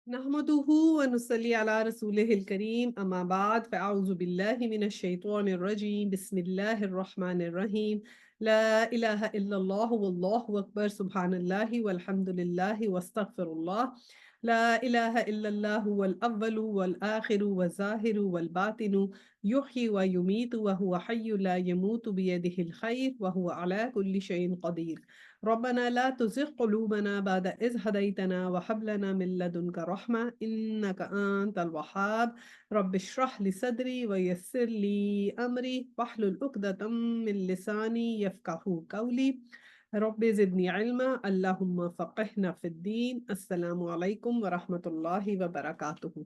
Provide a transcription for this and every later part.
نحمده ونصلي على رسوله الكريم أما بعد فأعوذ بالله من الشيطان الرجيم بسم الله الرحمن الرحيم لا إله إلا الله والله أكبر سبحان الله والحمد لله واستغفر الله لا إله إلا الله هو الأول والآخر والظاهر والباطن يحيي ويميت وهو حي لا يموت بيده الخير وهو على كل شيء قدير ربنا لا تزغ قلوبنا بعد إذ هديتنا وهب لنا من لدنك رحمة إنك أنت الوهاب رب اشرح لي صدري ويسر لي أمري واحلل عقدة من لساني يفقهوا قولي رب زدني علما اللهم فقهنا في الدين السلام عليكم ورحمة الله وبركاته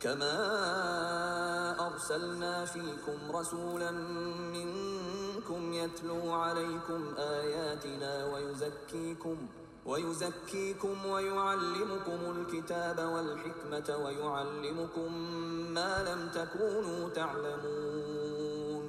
كما أرسلنا فيكم رسولا منكم يتلو عليكم آياتنا ويزكيكم ويعلمكم الكتاب والحكمة ويعلمكم ما لم تكونوا تعلمون.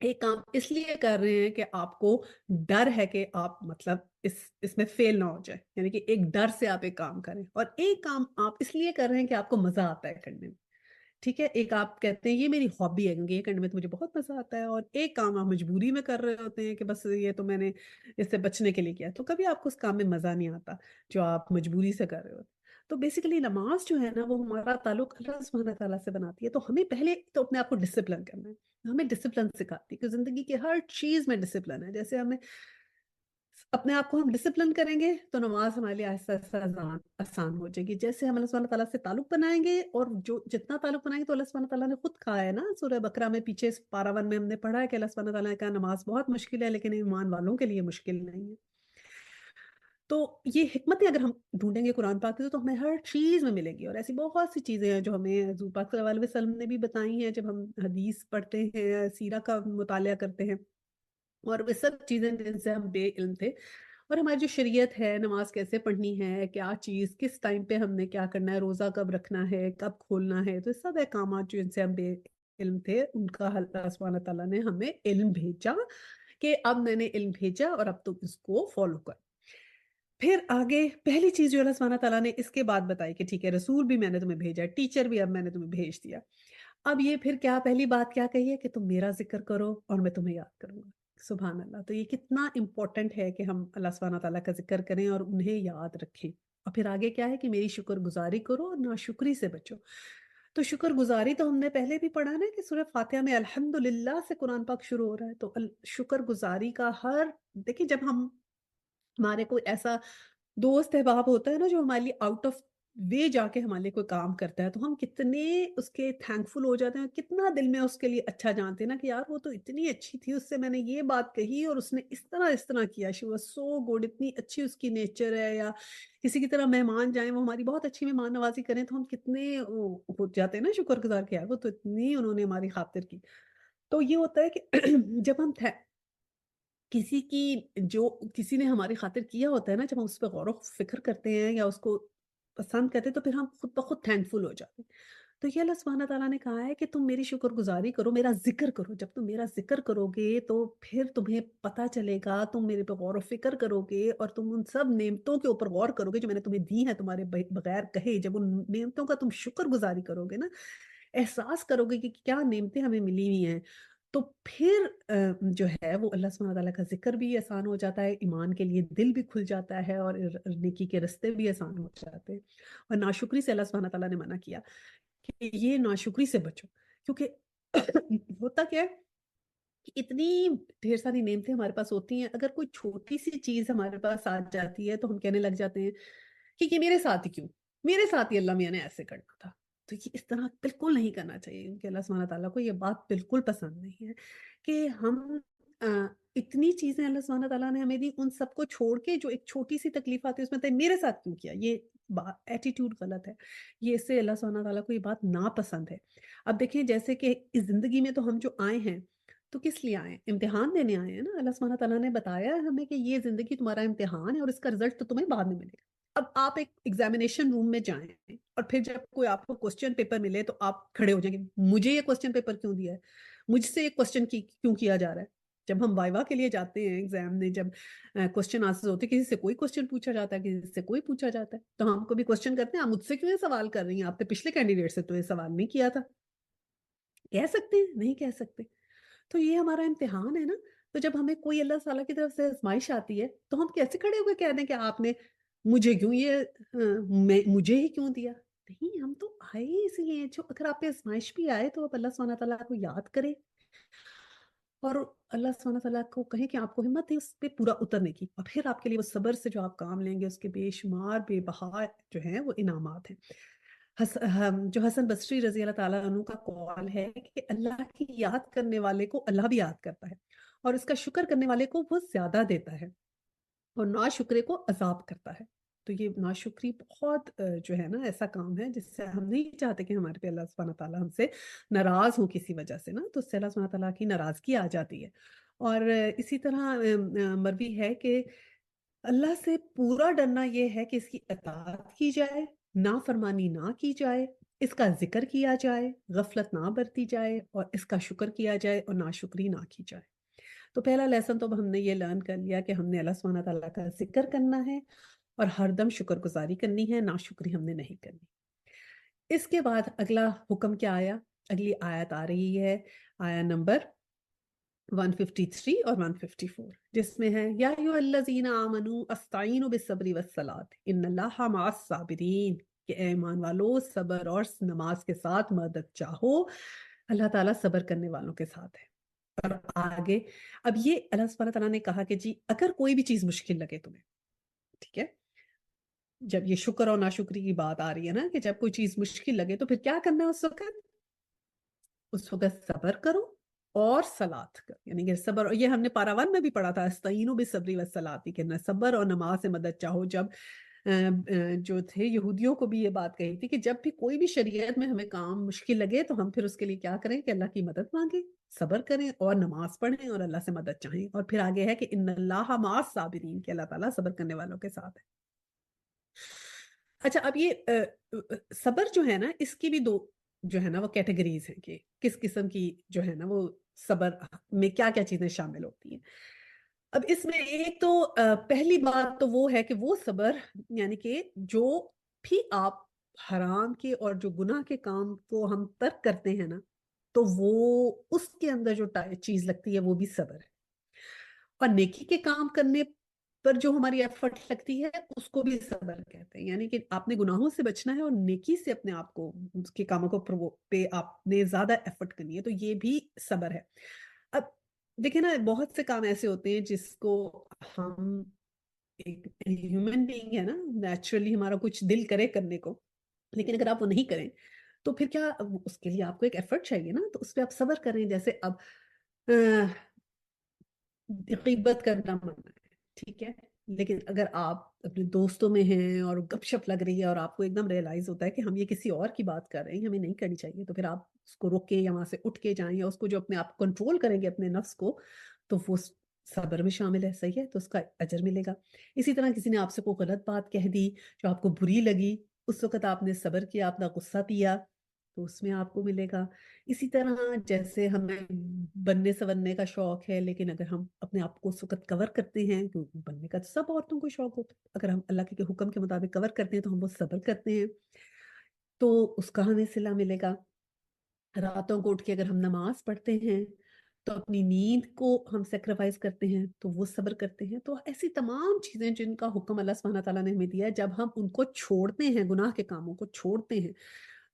ایک کام اس لیے کر رہے ہیں کہ آپ کو ڈر ہے کہ آپ مطلب اس میں فیل نہ ہو جائے، یعنی کہ ایک ڈر سے آپ ایک کام کریں، اور ایک کام آپ اس لیے کر رہے ہیں کہ آپ کو مزہ آتا ہے کرنے میں، ٹھیک ہے؟ ایک آپ کہتے ہیں یہ میری ہابی ہے کیونکہ یہ کرنے میں تو مجھے بہت مزہ آتا ہے، اور ایک کام آپ مجبوری میں کر رہے ہوتے ہیں کہ بس یہ تو میں نے اس سے بچنے کے لیے کیا، تو کبھی آپ کو اس کام میں مزہ نہیں آتا جو آپ مجبوری سے کر رہے ہوتے ہیں۔ تو بیسیکلی نماز جو ہے نا وہ ہمارا تعلق اللہ سبحانہ تعالیٰ سے بناتی ہے، تو ہمیں پہلے تو اپنے آپ کو ڈسپلن کرنا ہے، ہمیں ڈسپلن سکھاتی ہے کہ زندگی کی ہر چیز میں ڈسپلن ہے، جیسے ہمیں اپنے آپ کو ہم ڈسپلن کریں گے تو نماز ہمارے لیے آہستہ آہستہ آسان ہو جائے گی، جیسے ہم اللہ سبحانہ تعالیٰ سے تعلق بنائیں گے، اور جو جتنا تعلق بنائیں گے تو اللہ سبحانہ تعالیٰ نے خود کہا ہے نا سورہ بقرہ میں پیچھے پارہ 1 میں ہم نے پڑھا ہے کہ اللہ سبحانہ تعالیٰ نے کہا نماز بہت مشکل ہے لیکن ایمان والوں کے لیے مشکل نہیں ہے۔ تو یہ حکمتیں اگر ہم ڈھونڈیں گے قرآن پاک سے تو ہمیں ہر چیز میں ملے گی، اور ایسی بہت سی چیزیں ہیں جو ہمیں حضور پاک صلی اللہ علیہ وسلم نے بھی بتائی ہیں جب ہم حدیث پڑھتے ہیں، سیرہ کا مطالعہ کرتے ہیں، اور وہ سب چیزیں جن سے ہم بے علم تھے، اور ہماری جو شریعت ہے، نماز کیسے پڑھنی ہے، کیا چیز کس ٹائم پہ ہم نے کیا کرنا ہے، روزہ کب رکھنا ہے، کب کھولنا ہے، تو یہ سب احکامات جن سے ہم بے علم تھے ان کا اللہ سبحانہ تعالیٰ نے ہمیں علم بھیجا کہ اب میں نے علم بھیجا اور اب تم اس کو فالو کر۔ پھر آگے پہلی چیز جو اللہ سبحانہ تعالیٰ نے اس کے بعد بتائی کہ ٹھیک ہے رسول بھی میں نے تمہیں بھیجا، ٹیچر بھی اب میں نے تمہیں بھیج دیا۔ اب یہ پھر کیا پہلی بات کیا کہی ہے کہ تم میرا ذکر کرو اور میں تمہیں یاد کروں گا۔ سبحان اللہ، تو یہ کتنا امپورٹنٹ ہے کہ ہم اللہ سبحانہ تعالیٰ کا ذکر کریں اور انہیں یاد رکھیں۔ اور پھر آگے کیا ہے کہ میری شکر گزاری کرو اور ناشکری سے بچو۔ تو شکر گزاری تو ہم نے پہلے بھی پڑھا نا کہ سورہ فاتحہ میں الحمدللہ سے قرآن پاک شروع ہو رہا ہے، تو شکر گزاری کا ہر دیکھیں جب ہم ہمارے کوئی ایسا دوست احباب ہوتا ہے نا جو ہمارے لیے آؤٹ آف وے جا کے ہمارے لیے کوئی کام کرتا ہے تو ہم کتنے اس کے تھینک فل ہو جاتے ہیں، کتنا دل میں اس کے لیے اچھا جانتے ہیں نا کہ یار وہ تو اتنی اچھی تھی، اس سے میں نے یہ بات کہی اور اس نے اس طرح کیا، شی واز سو گڈ، اتنی اچھی اس کی نیچر ہے، یا کسی کی طرح مہمان جائیں وہ ہماری بہت اچھی مہمان نوازی کریں تو ہم کتنے ہو جاتے ہیں نا شکر گزار کہ یار وہ تو اتنی انہوں نے ہماری خاطر کی۔ تو یہ ہوتا ہے کہ جب ہم کسی کی جو کسی نے ہماری خاطر کیا ہوتا ہے نا، جب ہم اس پہ غور و فکر کرتے ہیں یا اس کو پسند کرتے ہیں تو پھر ہم خود بخود تھینکفل ہو جاتے ہیں۔ تو یہ اللہ سبحانہ تعالیٰ نے کہا ہے کہ تم میری شکر گزاری کرو، میرا ذکر کرو، جب تم میرا ذکر کرو گے تو پھر تمہیں پتہ چلے گا، تم میرے پہ غور و فکر کرو گے اور تم ان سب نعمتوں کے اوپر غور کرو گے جو میں نے تمہیں دی ہیں تمہارے بغیر کہے، جب ان نعمتوں کا تم شکر گزاری کرو گے نا، احساس کرو گے کہ کیا نعمتیں ہمیں ملی ہوئی ہیں، تو پھر جو ہے وہ اللہ سبحانہ تعالیٰ کا ذکر بھی آسان ہو جاتا ہے، ایمان کے لیے دل بھی کھل جاتا ہے اور نیکی کے راستے بھی آسان ہو جاتے ہیں۔ اور ناشکری سے اللہ سبحانہ تعالیٰ نے منع کیا کہ یہ ناشکری سے بچو، کیونکہ ہوتا کیا ہے کہ اتنی ڈھیر ساری نعمتیں ہمارے پاس ہوتی ہیں، اگر کوئی چھوٹی سی چیز ہمارے پاس آ جاتی ہے تو ہم کہنے لگ جاتے ہیں کہ یہ میرے ساتھ ہی کیوں، میرے ساتھ ہی اللہ میاں نے ایسے کرنا تھا۔ تو یہ اس طرح بالکل نہیں کرنا چاہیے کیونکہ اللہ سبحانہ تعالیٰ کو یہ بات بالکل پسند نہیں ہے کہ ہم آ، اتنی چیزیں اللہ سبحانہ تعالیٰ نے ہمیں دی، ان سب کو چھوڑ کے جو ایک چھوٹی سی تکلیف آتی ہے اس میں تو میرے ساتھ کیوں کیا، یہ ایٹیٹیوڈ غلط ہے، یہ اس سے اللہ سبحانہ تعالیٰ کو یہ بات ناپسند ہے۔ اب دیکھیں جیسے کہ اس زندگی میں تو ہم جو آئے ہیں تو کس لیے آئے ہیں؟ امتحان دینے آئے ہیں نا، اللہ سبحانہ تعالیٰ نے بتایا ہے ہمیں کہ یہ زندگی تمہارا امتحان ہے اور اس کا رزلٹ تو تمہیں بعد میں ملے گا۔ اب آپ ایک ایگزامینیشن روم میں جائیں اور پھر جب کوئی آپ کو کوسچن پیپر ملے تو آپ کھڑے ہو جائیں گے، مجھے یہ کوسچن پیپر کیوں دیا ہے، مجھ سے یہ کوسچن کیوں کیا جا رہا ہے۔ جب ہم وائوا کے لیے جاتے ہیں ایگزام میں، جب کوسچن آنسر ہوتے ہیں، کسی سے کوئی کوسچن پوچھا جاتا ہے، کسی سے کوئی پوچھا جاتا ہے، تو ہم کو بھی کوسچن کرتے ہیں آپ مجھ سے کیوں یہ سوال کر رہی ہیں، آپ نے پچھلے کینڈیڈیٹ سے تو یہ سوال نہیں کیا تھا۔ کہہ سکتے ہیں؟ نہیں کہہ سکتے۔ تو یہ ہمارا امتحان ہے نا، تو جب ہمیں کوئی اللہ تعالیٰ کی طرف سے آزمائش آتی ہے تو ہم کیسے کھڑے ہو کے کہہ دیں کہ آپ نے مجھے کیوں یہ مجھے ہی کیوں دیا؟ نہیں، ہم تو آئے ہی اسی لیے، جو اگر آپ پہ آزمائش بھی آئے تو آپ اللہ سبحانہ تعالیٰ کو یاد کریں اور اللہ سبحانہ تعالیٰ کو کہیں کہ آپ کو ہمت ہے اس پہ پورا اترنے کی، اور پھر آپ کے لیے وہ صبر سے جو آپ کام لیں گے اس کے بے شمار بے بہا جو ہیں وہ انعامات ہیں۔ جو حسن بصری رضی اللہ تعالیٰ عنہ کا قول ہے کہ اللہ کی یاد کرنے والے کو اللہ بھی یاد کرتا ہے اور اس کا شکر کرنے والے کو وہ زیادہ دیتا ہے اور ناشکرے کو عذاب کرتا ہے۔ تو یہ ناشکری بہت جو ہے نا ایسا کام ہے جس سے ہم نہیں چاہتے کہ ہمارے پہ اللہ سبحانہ تعالیٰ ہم سے ناراض ہو کسی وجہ سے نا، تو اس سے اللہ سبحانہ تعالیٰ کی ناراضگی آ جاتی ہے۔ اور اسی طرح مروی ہے کہ اللہ سے پورا ڈرنا یہ ہے کہ اس کی اطاعت کی جائے، نافرمانی نہ کی جائے، اس کا ذکر کیا جائے، غفلت نہ برتی جائے، اور اس کا شکر کیا جائے اور ناشکری نہ کی جائے۔ تو پہلا لیسن تو اب ہم نے یہ لرن کر لیا کہ ہم نے اللہ سبحانہ تعالیٰ کا ذکر کرنا ہے اور ہر دم شکر گزاری کرنی ہے، ناشکری ہم نے نہیں کرنی۔ اس کے بعد اگلا حکم کیا آیا؟ اگلی آیت آ رہی ہے، آیا نمبر 153 اور 154، جس میں ہے یا ایھا الذین آمنوا استعینوا بالصبر والصلاۃ ان اللہ مع الصابرین، کہ اے ایمان والو صبر اور نماز کے ساتھ مدد چاہو، اللہ تعالیٰ صبر کرنے والوں کے ساتھ ہے۔ اور آگے اب یہ اللہ سبحانہ تعالیٰ نے کہا کہ جی اگر کوئی بھی چیز مشکل لگے تمہیں، ٹھیک ہے، جب یہ شکر اور ناشکری کی بات آ رہی ہے نا کہ جب کوئی چیز مشکل لگے تو پھر کیا کرنا ہے اس وقت صبر کرو اور صلات کر، یعنی کہ صبر، اور یہ ہم نے پارا 1 میں بھی پڑھا تھا، استعینوا بالصبر والصلاۃ، کہ نہ صبر اور نماز سے مدد چاہو۔ جب جو تھے یہودیوں کو بھی یہ بات کہی تھی کہ جب بھی کوئی بھی شریعت میں ہمیں کام مشکل لگے تو ہم پھر اس کے لیے کیا کریں کہ اللہ کی مدد مانگیں، صبر کریں اور نماز پڑھیں اور اللہ سے مدد چاہیں۔ اور پھر آگے ہے کہ ان اللہ مع الصابرین، کہ اللہ تعالیٰ صبر کرنے والوں کے ساتھ ہے۔ اچھا، اب یہ صبر جو ہے نا، اس کی بھی دو جو ہے نا وہ کیٹیگریز ہیں کہ کس قسم کی جو ہے نا وہ صبر میں کیا کیا چیزیں شامل ہوتی ہیں۔ اب اس میں ایک تو پہلی بات تو وہ ہے کہ وہ صبر، یعنی کہ جو بھی آپ حرام کے اور جو گناہ کے کام کو ہم ترک کرتے ہیں نا، تو وہ اس کے اندر جو چیز لگتی ہے وہ بھی صبر ہے، اور نیکی کے کام کرنے پر جو ہماری ایفرٹ لگتی ہے اس کو بھی صبر کہتے ہیں، یعنی کہ آپ نے گناہوں سے بچنا ہے اور نیکی سے اپنے آپ کو، اس کے کاموں کو پہ آپ نے زیادہ ایفرٹ کرنی ہے، تو یہ بھی صبر ہے۔ اب دیکھیں نا، بہت سے کام ایسے ہوتے ہیں جس کو ہم، ایک ہیومن بینگ ہے نا، نیچرلی ہمارا کچھ دل کرے کرنے کو، لیکن اگر آپ وہ نہیں کریں تو پھر کیا، اس کے لیے آپ کو ایک ایفرٹ چاہیے نا، تو اس پہ آپ صبر کریں۔ جیسے اب غیبت کرنا منع ہے، ٹھیک ہے، لیکن اگر آپ اپنے دوستوں میں ہیں اور گپ شپ لگ رہی ہے اور آپ کو ایک دم ریئلائز ہوتا ہے کہ ہم یہ کسی اور کی بات کر رہے ہیں، ہمیں نہیں کرنی چاہیے، تو پھر آپ اس کو روک کے یا وہاں سے اٹھ کے جائیں، یا اس کو جو اپنے آپ کنٹرول کریں گے اپنے نفس کو، تو وہ صبر میں شامل ہے، صحیح ہے، تو اس کا اجر ملے گا۔ اسی طرح کسی نے آپ سے کوئی غلط بات کہہ دی جو آپ کو بری لگی، اس وقت آپ نے صبر کیا، اپنا غصہ پیا، تو اس میں آپ کو ملے گا۔ اسی طرح جیسے ہمیں بننے سنورنے کا شوق ہے، لیکن اگر ہم اپنے آپ کو اس وقت کور کرتے ہیں، کیونکہ بننے کا تو سب عورتوں کو شوق ہوتا ہے، اگر ہم اللہ کے حکم کے مطابق کور کرتے ہیں تو ہم وہ صبر کرتے ہیں، تو اس کا ہمیں صلہ ملے گا۔ راتوں کو اٹھ کے اگر ہم نماز پڑھتے ہیں تو اپنی نیند کو ہم سیکریفائز کرتے ہیں، تو وہ صبر کرتے ہیں۔ تو ایسی تمام چیزیں جن کا حکم اللہ سبحانہ تعالیٰ نے ہمیں دیا ہے، جب ہم ان کو چھوڑتے ہیں، گناہ کے کاموں کو چھوڑتے ہیں،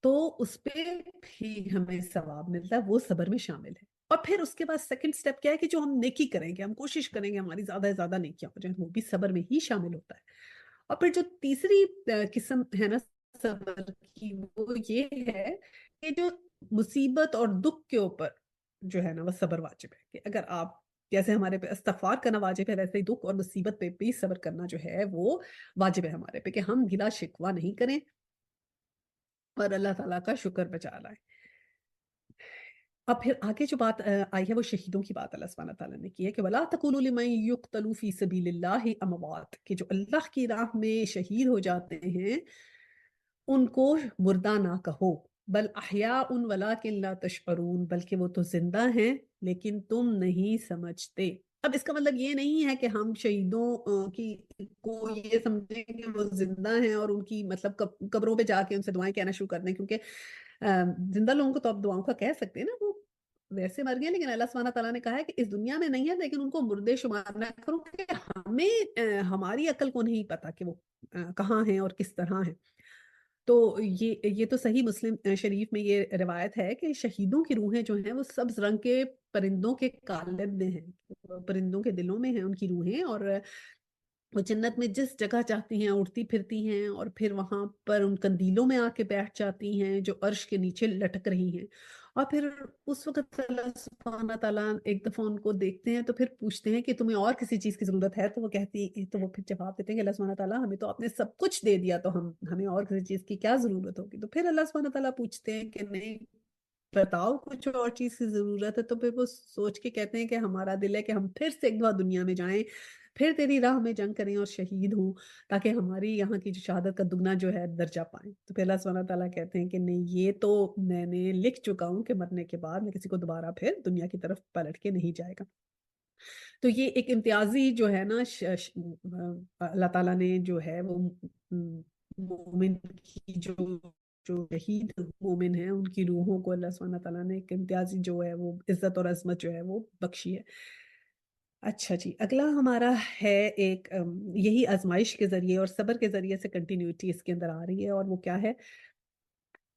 تو اس پہ بھی ہمیں ثواب ملتا ہے، وہ صبر میں شامل ہے۔ اور پھر اس کے بعد سیکنڈ سٹیپ کیا ہے کہ جو ہم نیکی کریں گے، ہم کوشش کریں گے ہماری زیادہ سے زیادہ نیکیاں ہو جائیں، وہ بھی صبر میں ہی شامل ہوتا ہے۔ اور پھر جو تیسری قسم ہے نا صبر کی، وہ یہ ہے کہ جو مصیبت اور دکھ کے اوپر جو ہے نا وہ صبر واجب ہے، کہ اگر آپ، جیسے ہمارے پہ استغفار کرنا واجب ہے، ویسے ہی دکھ اور مصیبت پہ بھی صبر کرنا جو ہے وہ واجب ہے ہمارے پہ، کہ ہم گلا شکوہ نہیں کریں اور اللہ تعالیٰ کا شکر بجا لائیں۔ اب پھر آگے جو بات آئی ہے وہ شہیدوں کی بات اللہ سبحانہ تعالیٰ نے کی ہے کہ وَلَا تَقُولُوا لِمَن يُقْتَلُ فِي سَبِيلِ اللَّهِ أَمْوَاتٌ، کہ جو اللہ کی راہ میں شہید ہو جاتے ہیں ان کو مردہ نہ کہو، بل احیاء ولیکن لا تشعرون، بلکہ وہ تو زندہ ہیں لیکن تم نہیں سمجھتے۔ اب اس کا مطلب یہ نہیں ہے کہ ہم شہیدوں کی کو یہ سمجھیں کہ وہ زندہ ہیں اور ان کی مطلب قبروں پہ جا کے ان سے دعائیں کہنا شروع کر دیں، کیونکہ زندہ لوگوں کو تو آپ دعاؤں کا کہہ سکتے ہیں نا، وہ ویسے مر گئے، لیکن اللہ سبحانہ تعالیٰ نے کہا ہے کہ اس دنیا میں نہیں ہے، لیکن ان کو مردے شمار نہ کرو، کہ ہمیں ہماری عقل کو نہیں پتا کہ وہ کہاں ہیں اور کس طرح ہیں۔ تو یہ تو صحیح مسلم شریف میں یہ روایت ہے کہ شہیدوں کی روحیں جو ہیں وہ سبز رنگ کے پرندوں کے قالب میں ہیں، پرندوں کے دلوں میں ہیں ان کی روحیں، اور وہ جنت میں جس جگہ چاہتی ہیں اڑتی پھرتی ہیں، اور پھر وہاں پر ان قندیلوں میں آ کے بیٹھ جاتی ہیں جو عرش کے نیچے لٹک رہی ہیں۔ اور پھر اس وقت اللہ سبحانہ تعالیٰ ایک دفعہ ان کو دیکھتے ہیں تو پھر پوچھتے ہیں کہ تمہیں اور کسی چیز کی ضرورت ہے، تو وہ کہتی، تو وہ پھر جواب دیتے ہیں کہ اللہ سبحانہ تعالیٰ ہمیں تو آپ نے سب کچھ دے دیا، تو ہمیں اور کسی چیز کی کیا ضرورت ہوگی؟ تو پھر اللہ سبحانہ تعالیٰ پوچھتے ہیں کہ نہیں، بتاؤ کچھ اور چیز کی ضرورت ہے؟ تو پھر وہ سوچ کے کہتے ہیں کہ ہمارا دل ہے کہ ہم پھر سے ایک دفعہ دنیا میں جائیں پھر تیری راہ میں جنگ کریں اور شہید ہوں، تاکہ ہماری یہاں کی جو شہادت کا دگنا جو ہے درجہ پائیں۔ تو پھر اللہ سبحانہ تعالیٰ کہتے ہیں کہ نہیں، یہ تو میں نے لکھ چکا ہوں کہ مرنے کے بعد میں کسی کو دوبارہ پھر دنیا کی طرف پلٹ کے نہیں جائے گا۔ تو یہ ایک امتیازی جو ہے نا اللہ تعالیٰ نے جو ہے وہ مومن کی جو شہید مومن ہیں ان کی روحوں کو اللہ سبحانہ تعالیٰ نے ایک امتیازی جو ہے وہ عزت اور عظمت جو ہے وہ بخشی ہے۔ اچھا جی، اگلا ہمارا ہے ایک یہی آزمائش کے ذریعے اور صبر کے ذریعے سے کنٹینیوٹی اس کے اندر آ رہی ہے، اور وہ کیا ہے؟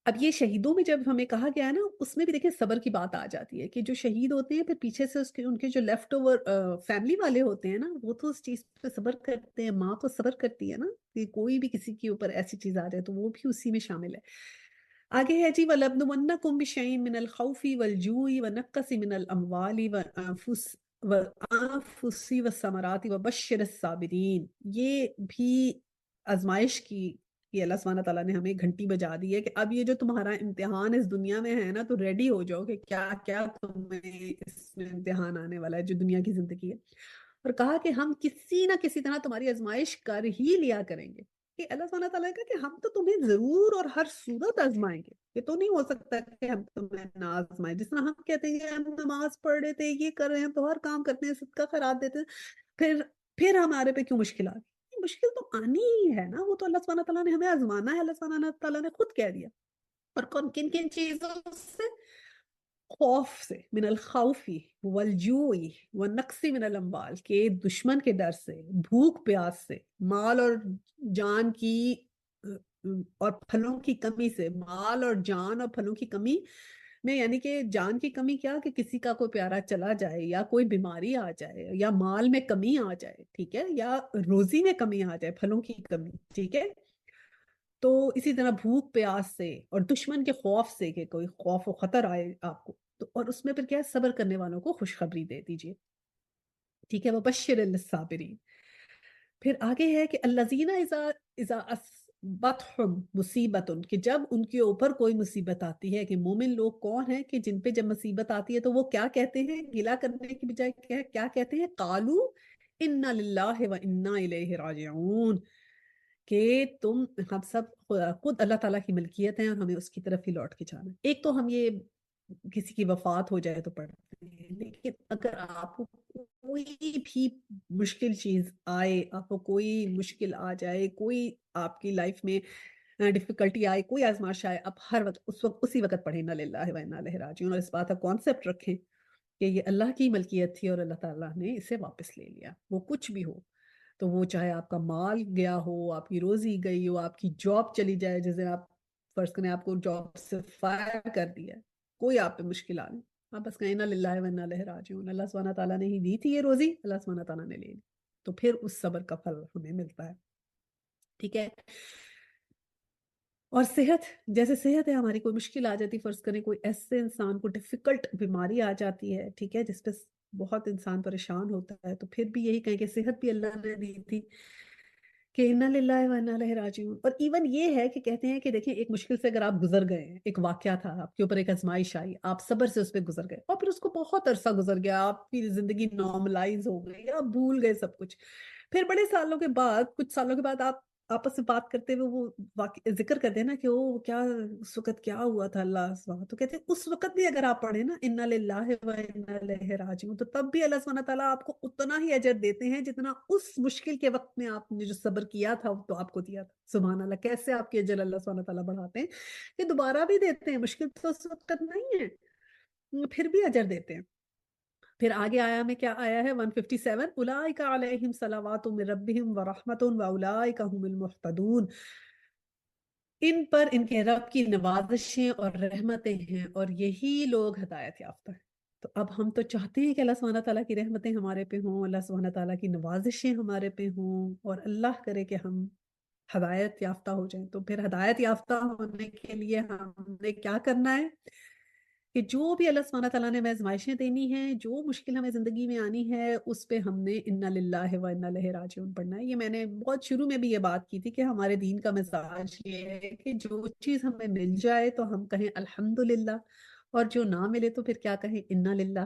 اب یہ شہیدوں میں جب ہمیں کہا گیا ہے نا، اس میں بھی دیکھیں صبر کی بات آ جاتی ہے کہ جو شہید ہوتے ہیں پھر پیچھے سے ان کے جو لیفٹ اوور فیملی والے ہوتے ہیں نا، وہ تو اس چیز پہ صبر کرتے ہیں، ماں تو صبر کرتی ہے نا کہ کوئی بھی کسی کے اوپر ایسی چیز آ جائے تو وہ بھی اسی میں شامل ہے۔ آگے ہے جی، وَلَنَبْلُوَنَّكُمْ بِشَيْءٍ مِّنَ الْخَوْفِ وَالْجُوعِ وَنَقْصٍ مِّنَ الْأَمْوَالِ وَالْأَنفُسِ وَالثَّمَرَاتِ وَبَشِّرِ الصَّابِرِينَ۔ یہ بھی آزمائش کی یہ اللہ سبحانہ تعالیٰ نے ہمیں گھنٹی بجا دی ہے کہ اب یہ جو تمہارا امتحان اس دنیا میں ہے نا، تو ریڈی ہو جاؤ کہ کیا کیا تمہیں اس میں امتحان آنے والا ہے جو دنیا کی زندگی ہے۔ اور کہا کہ ہم کسی نہ کسی طرح تمہاری آزمائش کر ہی لیا کریں گے، کہ اللہ سبحانہ تعالیٰ نے کہا کہ ہم تو تمہیں ضرور اور ہر صورت آزمائیں گے۔ یہ تو نہیں ہو سکتا کہ ہم تمہیں نہ آزمائیں، جس طرح ہم کہتے ہیں کہ ہم نماز پڑھ رہے تھے، یہ کر رہے ہیں، تو ہر کام کرتے ہیں، صدقہ خیرات دیتے ہیں، پھر ہمارے پہ کیوں مشکل آ گئی؟ مشکل تو آنی ہی ہے نا، وہ تو اللہ سبحانہ تعالیٰ نے ہمیں آزمانا ہے، اللہ سبحانہ تعالیٰ نے خود کہہ دیا۔ اور کن کن چیزوں سے؟ خوف سے، من الخوف والجوع والنقص من الاموال، کے دشمن کے ڈر سے، بھوک پیاس سے، مال اور جان کی اور پھلوں کی کمی سے، مال اور جان اور پھلوں کی کمی میں یعنی کہ جان کی کمی کیا کہ کسی کا کوئی پیارا چلا جائے، یا کوئی بیماری آ جائے، یا مال میں کمی آ جائے، ٹھیک ہے، یا روزی میں کمی آ جائے، پھلوں کی کمی، ٹھیک ہے۔ تو اسی طرح بھوک پیاس سے اور دشمن کے خوف سے کہ کوئی خوف و خطر آئے آپ کو، تو اور اس میں پھر کیا ہے، صبر کرنے والوں کو خوشخبری دے دیجیے، ٹھیک ہے، وبشر الصابرین۔ پھر آگے ہے کہ الذین اذا اصابتہم مصیبت، کہ جب ان کے اوپر کوئی مصیبت آتی ہے، کہ مومن لوگ کون ہیں کہ جن پہ جب مصیبت آتی ہے تو وہ کیا کہتے ہیں؟ گلہ کرنے کی بجائے کیا کہتے ہیں؟ قالو انا للہ و انا الیہ راجعون، کہ ہم سب خود اللہ تعالیٰ کی ملکیت ہیں اور ہمیں اس کی طرف ہی لوٹ کے جانا ہے۔ ایک تو ہم یہ کسی کی وفات ہو جائے تو پڑھتے ہیں، لیکن اگر آپ کو کوئی بھی مشکل چیز آئے، آپ کو کوئی مشکل آ جائے، کوئی آپ کی لائف میں ڈیفیکلٹی آئے، کوئی آزمائش آئے، آپ ہر وقت اسی وقت پڑھیں انا للہ و انا الیہ راجعون، اور اس بات کا کانسیپٹ رکھیں کہ یہ اللہ کی ملکیت تھی اور اللہ تعالیٰ نے اسے واپس لے لیا، وہ کچھ بھی ہو۔ تو وہ چاہے آپ کا مال گیا ہو، آپ کی روزی گئی ہو، آپ کی جاب چلی جائے، جس دن آپ فرض کریں آپ کو جاب سے فائر کر دیا، کوئی آپ پہ مشکل آ نہیں، آپ بس کہیں انا للہ و انا الیہ راجعون، اللہ سبحانہ تعالیٰ نے ہی دی تھی یہ روزی، اللہ سبحانہ تعالیٰ نے لے لی، تو پھر اس صبر کا پھل ہمیں ملتا ہے، ٹھیک ہے۔ اور صحت، جیسے صحت ہے ہماری، کوئی مشکل آ جاتی، فرض کریں کوئی ایسے انسان کو ڈیفیکلٹ بیماری آ جاتی ہے، ٹھیک ہے، جس پہ بہت انسان پریشان ہوتا ہے، تو پھر بھی یہی کہیں کہ صحت بھی اللہ نے دی تھی کہ انا للہ و انا الیہ راجعون۔ اور ایون یہ ہے کہ کہتے ہیں کہ دیکھیں ایک مشکل سے اگر آپ گزر گئے ہیں، ایک واقعہ تھا آپ کے اوپر، ایک آزمائش آئی، آپ صبر سے اس پہ گزر گئے، اور پھر اس کو بہت عرصہ گزر گیا، آپ کی زندگی نارملائز ہو گئی، آپ بھول گئے سب کچھ، پھر بڑے سالوں کے بعد، کچھ سالوں کے بعد آپ آپس میں بات کرتے ہوئے وہ ذکر کرتے ہیں نا کہ وہ کیا اس وقت کیا ہوا تھا اللہ سبحانہ، تو کہتے ہیں اس وقت بھی اگر آپ پڑھیں نا انا للہ و انا الیہ راجعون، تو تب بھی اللہ سبحانہ تعالیٰ آپ کو اتنا ہی اجر دیتے ہیں جتنا اس مشکل کے وقت میں آپ نے جو صبر کیا تھا تو آپ کو دیا تھا۔ سبحان اللہ، کیسے آپ کے اجر اللہ سبحانہ تعالیٰ بڑھاتے ہیں کہ دوبارہ بھی دیتے ہیں، مشکل تو اس وقت نہیں ہے، پھر بھی اجر دیتے ہیں۔ پھر آگے آیا میں کیا آیا ہے 157، اولئک علیہم صلوات من ربہم ورحمۃ واولئک هم المہتدون، ان پر ان کے رب کی نوازشیں اور رحمتیں ہیں اور یہی لوگ ہدایت یافتہ ہیں۔ تو اب ہم تو چاہتے ہیں کہ اللہ سبحانہ تعالیٰ کی رحمتیں ہمارے پہ ہوں، اللہ سبحانہ تعالیٰ کی نوازشیں ہمارے پہ ہوں، اور اللہ کرے کہ ہم ہدایت یافتہ ہو جائیں۔ تو پھر ہدایت یافتہ ہونے کے لیے ہم نے کیا کرنا ہے کہ جو بھی اللہ سبحانہ تعالیٰ نے ہمیں آزمائشیں دینی ہیں، جو مشکل ہمیں زندگی میں آنی ہے، اس پہ ہم نے انا للہ و انا الیہ راجعون پڑھنا ہے۔ یہ میں نے بہت شروع میں بھی یہ بات کی تھی کہ ہمارے دین کا مزاج یہ ہے کہ جو چیز ہمیں مل جائے تو ہم کہیں الحمدللہ، اور جو نہ ملے تو پھر کیا کہیں انا للہ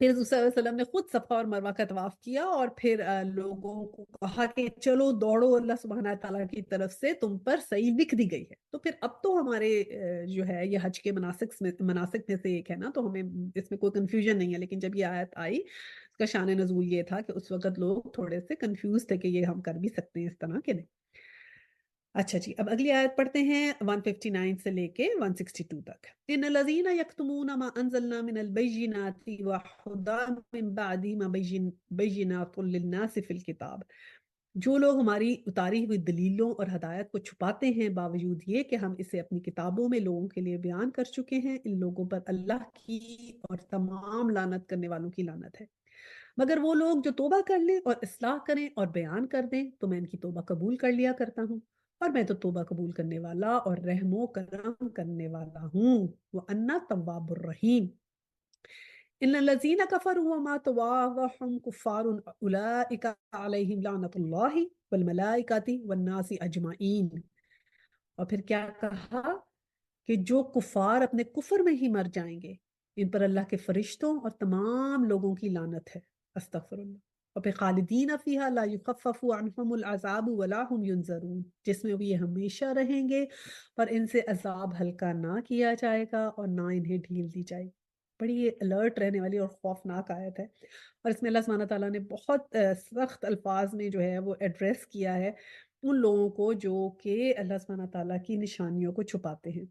پھر حضور صلی اللہ علیہ وسلم نے خود صفا اور مروہ کا طواف کیا اور پھر لوگوں کو کہا کہ چلو دوڑو، اللہ سبحانہ تعالیٰ کی طرف سے تم پر صحیح لکھ دی گئی ہے۔ تو پھر اب تو ہمارے جو ہے یہ حج کے مناسک میں سے ایک ہے نا، تو ہمیں اس میں کوئی کنفیوژن نہیں ہے۔ لیکن جب یہ آیت آئی، اس کا شان نزول یہ تھا کہ اس وقت لوگ تھوڑے سے کنفیوز تھے کہ یہ ہم کر بھی سکتے ہیں اس طرح کے نہیں۔ اچھا جی، اب اگلی آیت پڑھتے ہیں 159 سے لے کے 162 تک۔ ان الذین یکتمون ما انزلنا من البینات وحدی من بعد ما بینات للناس فی الکتاب، جو لوگ ہماری اتاری ہوئی دلیلوں اور ہدایت کو چھپاتے ہیں باوجود یہ کہ ہم اسے اپنی کتابوں میں لوگوں کے لیے بیان کر چکے ہیں، ان لوگوں پر اللہ کی اور تمام لعنت کرنے والوں کی لعنت ہے۔ مگر وہ لوگ جو توبہ کر لیں اور اصلاح کریں اور بیان کر دیں تو میں ان کی توبہ قبول کر لیا کرتا ہوں، اور میں تو توبہ قبول کرنے والا اور رحم و کرم کرنے والا ہوں، وَأَنَّ التَّوَّابُ الرَّحِيمُ۔ ان الذین کفروا وماتوا وهم کفار اولئک علیہم لعنۃ اللہ والملائکۃ والناس اجمعین۔ اور پھر کیا کہا کہ جو کفار اپنے کفر میں ہی مر جائیں گے ان پر اللہ کے فرشتوں اور تمام لوگوں کی لعنت ہے، استغفر اللہ۔ اور پھر خالدین فیہا لا یخفف عنہم العذاب ولا هم ینظرون، جس میں وہ یہ ہمیشہ رہیں گے اور ان سے عذاب ہلکا نہ کیا جائے گا اور نہ انہیں ڈھیل دی جائے گی۔ بڑی الرٹ رہنے والی اور خوفناک آیت ہے، اور اس میں اللہ سبحانہ تعالیٰ نے بہت سخت الفاظ میں جو ہے وہ ایڈریس کیا ہے ان لوگوں کو جو کہ اللہ سبحانہ تعالیٰ کی نشانیوں کو چھپاتے ہیں۔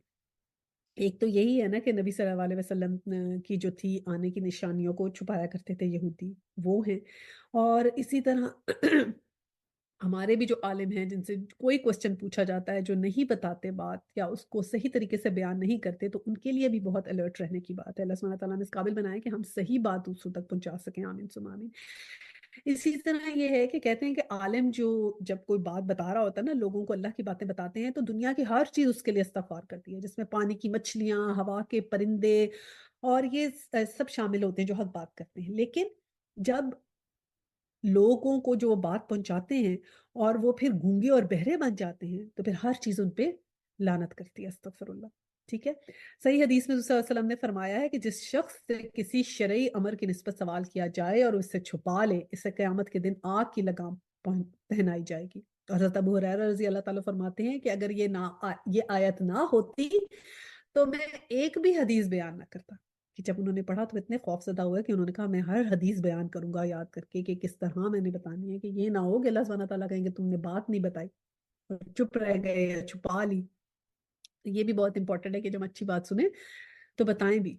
ایک تو یہی ہے نا کہ نبی صلی اللہ علیہ وسلم کی جو تھی آنے کی نشانیوں کو چھپایا کرتے تھے یہودی، وہ ہیں۔ اور اسی طرح ہمارے بھی جو عالم ہیں جن سے کوئی کوسچن پوچھا جاتا ہے جو نہیں بتاتے بات یا اس کو صحیح طریقے سے بیان نہیں کرتے، تو ان کے لیے بھی بہت الرٹ رہنے کی بات ہے۔ اللہ سبحانہ تعالیٰ نے اس قابل بنایا کہ ہم صحیح بات دوسروں تک پہنچا سکیں، آمین ثم آمین۔ اسی طرح یہ ہے کہ کہتے ہیں کہ عالم جو جب کوئی بات بتا رہا ہوتا ہے نا، لوگوں کو اللہ کی باتیں بتاتے ہیں، تو دنیا کی ہر چیز اس کے لیے استغفار کرتی ہے، جس میں پانی کی مچھلیاں، ہوا کے پرندے اور یہ سب شامل ہوتے ہیں جو حق بات کرتے ہیں۔ لیکن جب لوگوں کو جو بات پہنچاتے ہیں اور وہ پھر گونگے اور بہرے بن جاتے ہیں تو پھر ہر چیز ان پہ لعنت کرتی ہے، استغفر اللہ۔ ٹھیک ہے، صحیح حدیث میں صلی اللہ علیہ وسلم نے فرمایا ہے کہ جس شخص سے کسی شرعی امر کی نسبت سوال کیا جائے اور اس سے چھپا لے، اسے قیامت کے دن آگ کی لگام پہنائی جائے گی۔ اور حضرت ابو ہریرہ رضی اللہ تعالیٰ فرماتے ہیں کہ اگر یہ آیت نہ ہوتی تو میں ایک بھی حدیث بیان نہ کرتا، کہ جب انہوں نے پڑھا تو اتنے خوف زدہ ہوئے کہ انہوں نے کہا میں ہر حدیث بیان کروں گا یاد کر کے کہ کس طرح میں نے بتانی ہے، کہ یہ نہ ہو کہ اللہ سبحانہ تعالیٰ کہیں کہ تم نے بات نہیں بتائی اور چپ رہ گئے یا چھپا لی۔ یہ بھی بہت امپورٹنٹ ہے کہ جب اچھی بات سنیں تو بتائیں بھی۔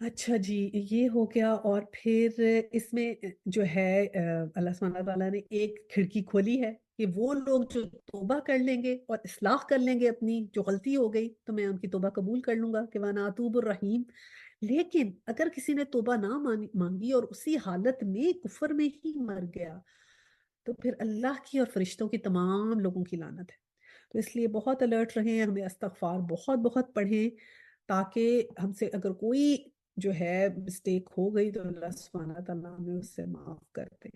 اچھا جی، یہ ہو گیا۔ اور پھر اس میں جو ہے اللہ سبحانہ تعالیٰ نے ایک کھڑکی کھولی ہے کہ وہ لوگ جو توبہ کر لیں گے اور اصلاح کر لیں گے اپنی جو غلطی ہو گئی تو میں ان کی توبہ قبول کر لوں گا، کہ وَأَنَا أَتُوبُ الرحیم۔ لیکن اگر کسی نے توبہ نہ مانگی اور اسی حالت میں کفر میں ہی مر گیا تو پھر اللہ کی اور فرشتوں کی تمام لوگوں کی لعنت ہے۔ تو اس لیے بہت الرٹ رہیں، ہمیں استغفار بہت بہت پڑھیں، تاکہ ہم سے اگر کوئی جو ہے مسٹیک ہو گئی تو اللہ سبحانہ تعالیٰ ہمیں اس سے معاف کر دے۔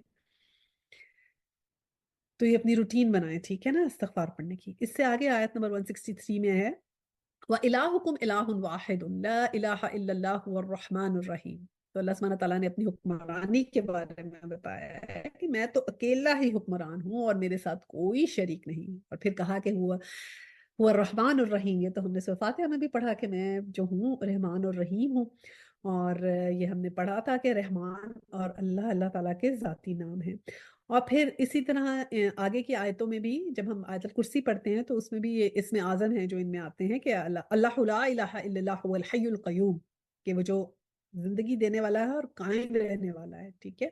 تو یہ اپنی روٹین بنائیں، ٹھیک ہے نا، استغفار پڑھنے کی۔ اس سے آگے آیت نمبر 163 میں ہے وَإِلَٰهُكُمْ إِلَٰهٌ وَاحِدٌ لَا إِلَٰهَ إِلَّا اللَّهُ هُوَ الرَّحْمَٰنُ الرَّحِيمُ۔ تو اللہ سبحانہ تعالیٰ نے اپنی حکمرانی کے بارے میں بتایا ہے کہ میں تو اکیلا ہی حکمران ہوں اور میرے ساتھ کوئی شریک نہیں، اور پھر کہا کہ ہوا الرحمن الرحیم۔ یہ تو ہم نے سورۃ فاتحہ میں بھی پڑھا کہ میں جو ہوں رحمان اور رحیم ہوں، اور یہ ہم نے پڑھا تھا کہ رحمان اور اللہ تعالیٰ کے ذاتی نام ہیں۔ اور پھر اسی طرح آگے کی آیتوں میں بھی جب ہم آیت الکرسی پڑھتے ہیں تو اس میں بھی یہ اسم اعظم ہیں جو ان میں آتے ہیں کہ اللہ لا الہ الا اللہ هو الحی القیوم، کہ وہ جو زندگی دینے والا ہے اور قائم رہنے والا ہے۔ ٹھیک ہے،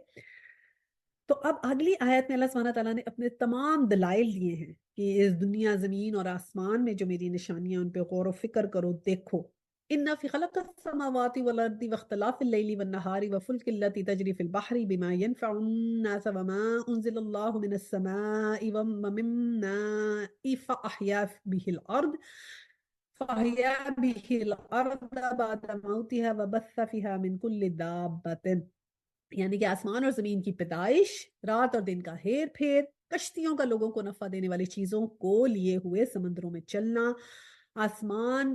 تو اب اگلی آیت میں اللہ سبحانہ تعالیٰ نے اپنے تمام دلائل دیے ہیں کہ اس دنیا، زمین اور آسمان میں جو میری نشانیاں ان پہ غور و فکر کرو، دیکھو۔ ان فی خلق السماوات والارض واختلاف اللیل والنہار وفلک التي تجری فی البحر بما ينفع الناس وما انزل اللہ من السماء ومن ماء فأحیا به الارض بعد موتها وبث فیہا من کل دابۃ۔ یعنی کہ آسمان اور زمین کی پیدائش، رات اور دن کا ہیر پھیر، کشتیوں کا لوگوں کو نفع دینے والی چیزوں کو لیے ہوئے سمندروں میں چلنا، آسمان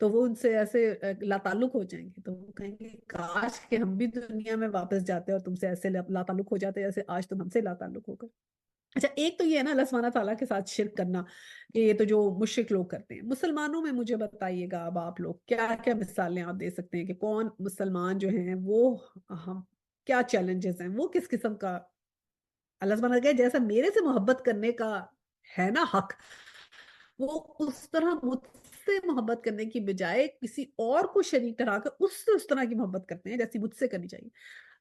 تو وہ ان سے ایسے لاتعلق ہو جائیں گے، تو وہ کہیں گے کاش کہ ہم بھی دنیا میں واپس جاتے اور تم سے ایسے لاتعلق ہو جاتے جیسے آج تم ہم سے لاتعلق ہو گئے۔ اچھا، ایک تو یہ ہے نا اللہ سبحانہ تعالیٰ کے ساتھ شرک کرنا، کہ یہ تو جو مشرک لوگ کرتے ہیں۔ مسلمانوں میں مجھے بتائیے گا اب آپ لوگ کیا کیا مثالیں آپ دے سکتے ہیں کہ کون مسلمان جو ہیں وہ ہم کیا چیلنجز ہیں، وہ کس قسم کا اللہ سبحانہ کہ جیسا میرے سے محبت کرنے کا ہے نا حق، وہ اس طرح مجھ سے محبت کرنے کی بجائے کسی اور کو شریک ٹھہرا کر اس سے اس طرح کی محبت کرتے ہیں جیسی مجھ سے کرنی چاہیے۔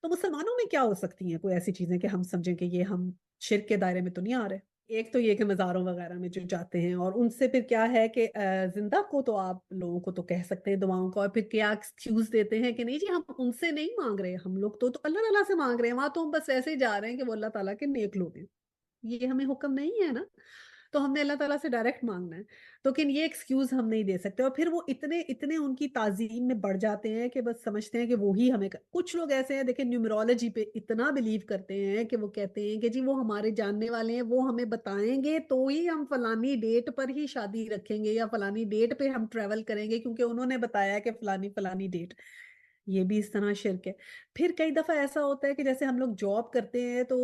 تو مسلمانوں میں کیا ہو سکتی ہیں کوئی ایسی چیزیں کہ ہم سمجھیں کہ یہ ہم شرک کے دائرے میں تو نہیں آ رہے؟ ایک تو یہ کہ مزاروں وغیرہ میں جو جاتے ہیں اور ان سے پھر کیا ہے کہ زندہ کو تو آپ لوگوں کو تو کہہ سکتے ہیں دعاؤں کو، اور پھر کیا ایکسکیوز دیتے ہیں کہ نہیں جی ہم ان سے نہیں مانگ رہے، ہم لوگ تو اللہ تعالیٰ سے مانگ رہے ہیں، وہاں تو ہم بس ایسے ہی جا رہے ہیں کہ وہ اللہ تعالیٰ کے نیک لوگ ہیں۔ یہ ہمیں حکم نہیں ہے نا، تو ہم نے اللہ تعالیٰ سے ڈائریکٹ مانگنا ہے، تو لیکن یہ ایکسکیوز ہم نہیں دے سکتے، اور پھر وہ اتنے اتنے ان کی تعظیم میں بڑھ جاتے ہیں کہ بس سمجھتے ہیں کہ وہی ہمیں کچھ لوگ ایسے ہیں دیکھیں نیومرولوجی پہ اتنا بلیو کرتے ہیں کہ وہ کہتے ہیں کہ جی وہ ہمارے جاننے والے ہیں، وہ ہمیں بتائیں گے تو ہی ہم فلانی ڈیٹ پر ہی شادی رکھیں گے یا فلانی ڈیٹ پہ ہم ٹریول کریں گے کیونکہ انہوں نے بتایا کہ فلانی فلانی ڈیٹ۔ یہ بھی اس طرح شرک ہے۔ پھر کئی دفعہ ایسا ہوتا ہے کہ جیسے ہم لوگ جاب کرتے ہیں تو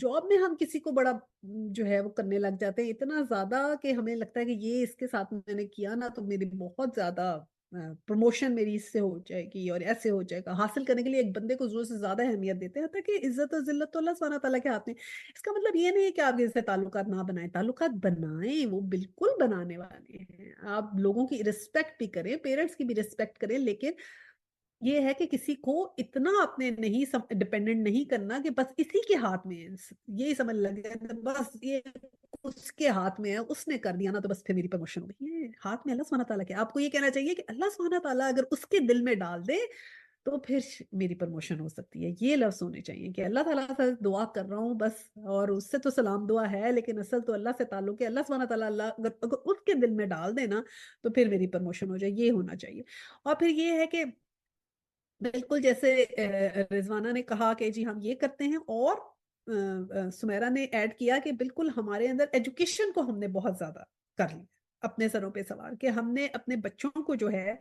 جاب میں ہم کسی کو بڑا جو ہے وہ کرنے لگ جاتے ہیں اتنا زیادہ کہ ہمیں لگتا ہے کہ یہ اس کے ساتھ میں نے کیا نا تو میری بہت زیادہ پروموشن میری اس سے ہو جائے گی اور ایسے ہو جائے گا، حاصل کرنے کے لیے ایک بندے کو ضرورت سے زیادہ اہمیت دیتے ہیں تاکہ عزت و ذلت تو اللہ سبحانہ تعالیٰ کے ہاتھ میں۔ اس کا مطلب یہ نہیں ہے کہ آپ اس سے تعلقات نہ بنائیں، تعلقات بنائیں، وہ بالکل بنانے والے ہیں، آپ لوگوں کی رسپیکٹ بھی کریں، پیرنٹس کی بھی رسپیکٹ کریں، لیکن یہ ہے کہ کسی کو اتنا اپنے نہیں ڈپینڈنٹ نہیں کرنا کہ بس اسی کے ہاتھ میں ہے، یہی سمجھ لگے بس یہ اس کے ہاتھ میں ہے، اس نے کر دیا نا تو بس پھر میری پرموشن ہو گئی۔ یہ ہاتھ میں اللہ سبحانہ تعالیٰ کے، آپ کو یہ کہنا چاہیے کہ اللہ سبحانہ تعالیٰ اگر اس کے دل میں ڈال دے تو پھر میری پرموشن ہو سکتی ہے۔ یہ لفظ ہونے چاہیے کہ اللہ تعالیٰ سے دعا کر رہا ہوں بس، اور اس سے تو سلام دعا ہے لیکن اصل تو اللہ سے تعلق ہے، اللہ سبحانہ تعالیٰ اگر اس کے دل میں ڈال دے نا تو پھر میری پرموشن ہو جائے، یہ ہونا چاہیے۔ اور پھر یہ ہے کہ بالکل جیسے رضوانہ نے کہا کہ جی ہم یہ کرتے ہیں، اور سمیرا نے ایڈ کیا کہ بالکل ہمارے اندر ایجوکیشن کو ہم نے بہت زیادہ کر لیا اپنے سروں پہ سوار، کہ ہم نے اپنے بچوں کو جو ہے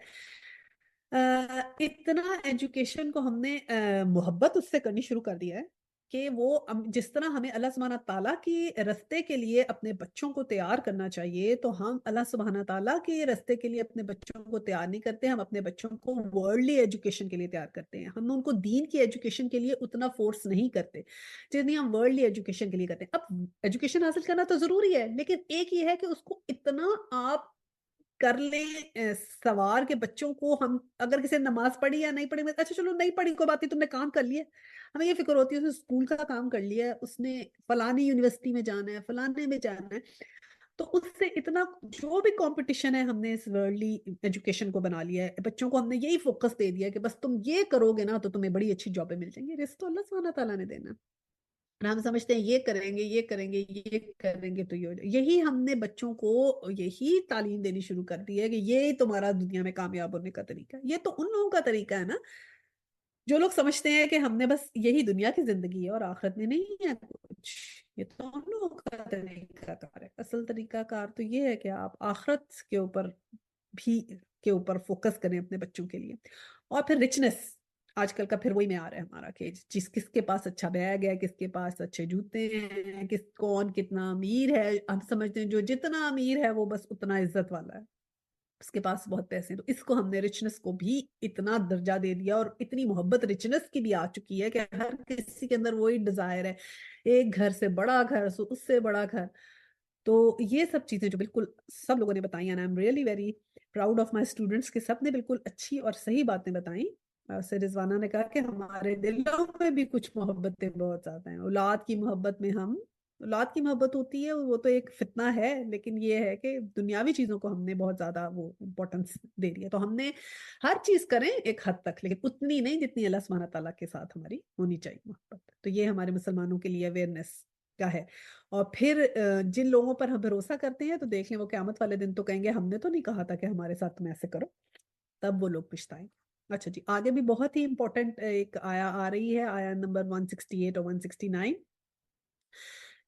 اتنا ایجوکیشن کو ہم نے محبت اس سے کرنی شروع کر دیا ہے کہ وہ جس طرح ہمیں اللہ سبحانہ تعالیٰ کی رستے کے لیے اپنے بچوں کو تیار کرنا چاہیے تو ہم اللہ سبحانہ تعالیٰ کے رستے کے لیے اپنے بچوں کو تیار نہیں کرتے، ہم اپنے بچوں کو ورلڈلی ایجوکیشن کے لیے تیار کرتے ہیں، ہم ان کو دین کی ایجوکیشن کے لیے اتنا فورس نہیں کرتے جتنی ہم ورلڈلی ایجوکیشن کے لیے کرتے ہیں۔ اب ایجوکیشن حاصل کرنا تو ضروری ہے لیکن ایک یہ ہے کہ اس کو اتنا آپ کر لیں سوار کے بچوں کو، ہم اگر کسی نے نماز پڑھی یا نہیں پڑھی، اچھا چلو نہیں پڑھی کوئی بات نہیں، تم نے کام کر لیا، ہمیں یہ فکر ہوتی ہے اس نے اسکول کا کام کر لیا ہے، اس نے فلانی یونیورسٹی میں جانا ہے، فلانے میں جانا ہے، تو اس سے اتنا جو بھی کمپٹیشن ہے ہم نے اس ورلڈلی ایجوکیشن کو بنا لیا ہے، بچوں کو ہم نے یہی فوکس دے دیا کہ بس تم یہ کرو گے نا تو تمہیں بڑی اچھی جابیں مل جائیں گی، رزق تو اللہ سبحانہ تعالیٰ نے دینا ہے۔ اور ہم سمجھتے ہیں یہ کریں گے یہ کریں گے یہ کریں گے تو یہ ہو جائے، یہی ہم نے بچوں کو یہی تعلیم دینی شروع کر دی ہے کہ یہ تمہارا دنیا میں کامیاب ہونے کا طریقہ ہے۔ یہ تو ان لوگوں کا طریقہ ہے نا جو لوگ سمجھتے ہیں کہ ہم نے بس یہی دنیا کی زندگی ہے اور آخرت میں نہیں ہے کچھ، یہ تو ان لوگوں کا طریقہ کار ہے۔ اصل طریقہ کار تو یہ ہے کہ آپ آخرت کے اوپر بھی کے اوپر فوکس کریں اپنے بچوں کے لیے۔ اور پھر رچنس، آج کل کا پھر وہی میں آ رہا ہے ہمارا کہ کس کے پاس اچھا بیگ ہے، کس کے پاس اچھے جوتے ہیں، کون کتنا امیر ہے، ہم سمجھتے ہیں جو جتنا امیر ہے وہ بس اتنا عزت والا ہے، اس کے پاس بہت پیسے ہیں، تو اس کو ہم نے رچنس کو بھی اتنا درجہ دے دیا اور اتنی محبت رچنس کی بھی آ چکی ہے کہ ہر کسی کے اندر وہی ڈیزائر ہے، ایک گھر سے بڑا گھر، اس سے بڑا گھر۔ تو یہ سب چیزیں جو بالکل سب لوگوں نے بتائی ہیں، I am really very proud of my students کہ سب نے بالکل اچھی اور صحیح باتیں بتائیں۔ سے رضوانہ نے کہا کہ ہمارے دلوں میں بھی کچھ محبتیں بہت زیادہ ہیں، اولاد کی محبت میں ہم اولاد کی محبت ہوتی ہے وہ تو ایک فتنہ ہے، لیکن یہ ہے کہ دنیاوی چیزوں کو ہم نے بہت زیادہ وہ امپورٹنس دے دیا، تو ہم نے ہر چیز کریں ایک حد تک لیکن اتنی نہیں جتنی اللہ سبحانہ تعالیٰ کے ساتھ ہماری ہونی چاہیے محبت، تو یہ ہمارے مسلمانوں کے لیے اویئرنیس کا ہے۔ اور پھر جن لوگوں پر ہم بھروسہ کرتے ہیں تو دیکھ لیں وہ قیامت والے دن تو کہیں گے ہم نے تو نہیں کہا تھا کہ ہمارے ساتھ تم ایسے کرو، تب وہ لوگ پچھتائیں۔ اچھا جی، آگے بھی بہت ہی امپورٹنٹ ایک آیا آ رہی ہے، آیا نمبر 168 اور 169،